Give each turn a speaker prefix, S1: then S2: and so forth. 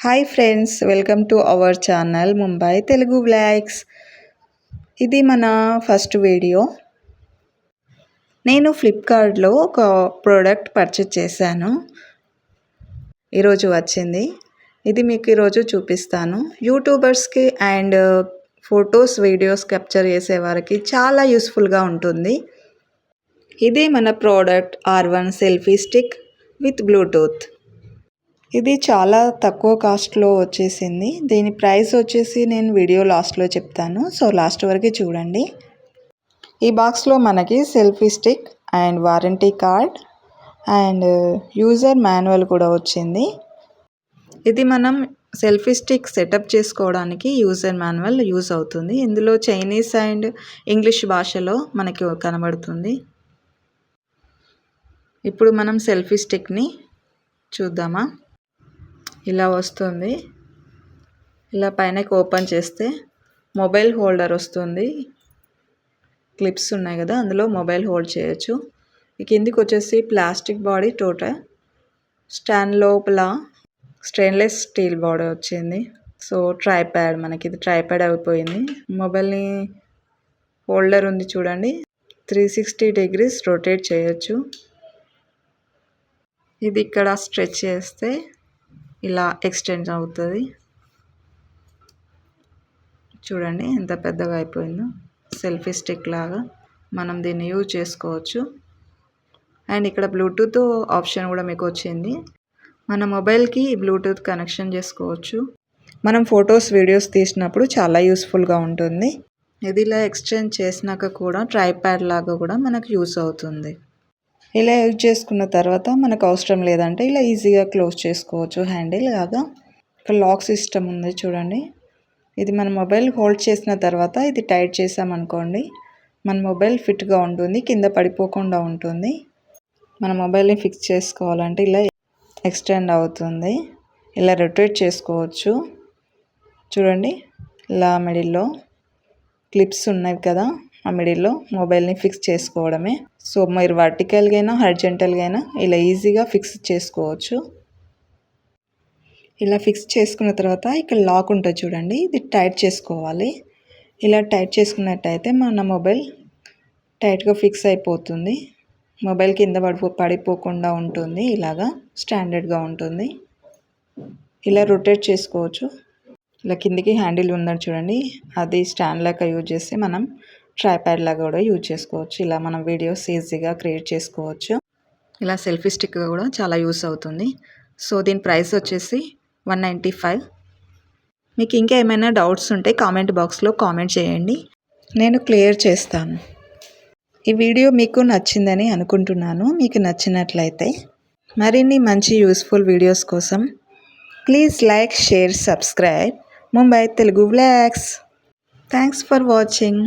S1: Hi friends, welcome to our channel Mumbai Telugu vlogs. ఇది మన first video. నేను ఫ్లిప్కార్ట్లో ఒక ప్రోడక్ట్ పర్చేస్ చేశాను. ఈరోజు వచ్చింది. ఇది మీకు ఈరోజు చూపిస్తాను. యూట్యూబర్స్కి అండ్ ఫొటోస్ వీడియోస్ క్యాప్చర్ చేసే వారికి చాలా యూస్ఫుల్గా ఉంటుంది. ఇది మన product R1 selfie stick with Bluetooth. ఇది చాలా తక్కువ కాస్ట్లో వచ్చేసింది. దీని ప్రైస్ వచ్చేసి నేను వీడియో లాస్ట్లో చెప్తాను, సో లాస్ట్ వరకు చూడండి. ఈ బాక్స్లో మనకి selfie stick and warranty card and user manual కూడా వచ్చింది. ఇది మనం సెల్ఫీ స్టిక్ సెటప్ చేసుకోవడానికి యూజర్ మాన్యువల్ యూజ్ అవుతుంది. ఇందులో చైనీస్ అండ్ ఇంగ్లీష్ భాషలో మనకి కనబడుతుంది. ఇప్పుడు మనం సెల్ఫీ స్టిక్ని చూద్దామా. ఇలా వస్తుంది. ఇలా పైనకి ఓపెన్ చేస్తే మొబైల్ హోల్డర్ వస్తుంది. క్లిప్స్ ఉన్నాయి కదా, అందులో మొబైల్ హోల్డ్ చేయొచ్చు. కిందికి వచ్చేసి ప్లాస్టిక్ బాడీ టోటల్ స్టాండ్ లోపల స్టెయిన్లెస్ స్టీల్ బాడీ వచ్చింది. సో ట్రైప్యాడ్, మనకి ఇది ట్రైప్యాడ్ అయిపోయింది. మొబైల్ని హోల్డర్ ఉంది చూడండి, 360 degrees రొటేట్ చేయొచ్చు. ఇది ఇక్కడ స్ట్రెచ్ చేస్తే ఇలా ఎక్స్టెండ్ అవుతుంది. చూడండి ఎంత పెద్దగా అయిపోయిందో. సెల్ఫీ స్టిక్ లాగా మనం దీన్ని యూజ్ చేసుకోవచ్చు. అండ్ ఇక్కడ బ్లూటూత్ ఆప్షన్ కూడా మీకు వచ్చింది. మన మొబైల్కి బ్లూటూత్ కనెక్షన్ చేసుకోవచ్చు. మనం ఫొటోస్ వీడియోస్ తీసినప్పుడు చాలా యూస్ఫుల్గా ఉంటుంది. ఇది ఇలా ఎక్స్టెండ్ చేసినాక కూడా ట్రైప్యాడ్ లాగా కూడా మనకు యూస్ అవుతుంది. ఇలా యూజ్ చేసుకున్న తర్వాత మనకు అవసరం లేదంటే ఇలా ఈజీగా క్లోజ్ చేసుకోవచ్చు హ్యాండిల్ లాగా. ఇక్కడ లాక్ సిస్టమ్ ఉంది చూడండి. ఇది మన మొబైల్ హోల్డ్ చేసిన తర్వాత ఇది టైట్ చేసామనుకోండి, మన మొబైల్ ఫిట్గా ఉంటుంది, కింద పడిపోకుండా ఉంటుంది. మన మొబైల్ని ఫిక్స్ చేసుకోవాలంటే ఇలా ఎక్స్టెండ్ అవుతుంది. ఇలా రొటేట్ చేసుకోవచ్చు. చూడండి, ఇలా మిడిల్లో క్లిప్స్ ఉన్నాయి కదా, ఆ మిడిల్లో మొబైల్ని ఫిక్స్ చేసుకోవడమే. సో మీరు వర్టికల్గా అయినా హారిజాంటల్గా అయినా ఇలా ఈజీగా ఫిక్స్ చేసుకోవచ్చు. ఇలా ఫిక్స్ చేసుకున్న తర్వాత ఇక్కడ లాక్ ఉంటుంది చూడండి, ఇది టైట్ చేసుకోవాలి. ఇలా టైట్ చేసుకున్నట్టయితే మన మొబైల్ టైట్గా ఫిక్స్ అయిపోతుంది. మొబైల్ కింద పడిపోకుండా ఉంటుంది. ఇలాగా స్టాండర్డ్గా ఉంటుంది. ఇలా రొటేట్ చేసుకోవచ్చు. ఇలా కిందికి హ్యాండిల్ ఉందని చూడండి, అది స్టాండ్ లాగా యూజ్ చేసి మనం ట్రైప్యాడ్ లాగా కూడా యూజ్ చేసుకోవచ్చు. ఇలా మనం వీడియోస్ ఈజీగా క్రియేట్ చేసుకోవచ్చు. ఇలా సెల్ఫీ స్టిక్ కూడా చాలా యూస్ అవుతుంది. సో దీని ప్రైస్ వచ్చేసి 195. మీకు ఇంకా ఏమైనా డౌట్స్ ఉంటే కామెంట్ బాక్స్లో కామెంట్ చేయండి, నేను క్లియర్ చేస్తాను. ఈ వీడియో మీకు నచ్చిందని అనుకుంటున్నాను. మీకు నచ్చినట్లయితే మరిన్ని మంచి యూస్ఫుల్ వీడియోస్ కోసం please like, share, subscribe Mumbai Telugu vlogs. Thanks for watching.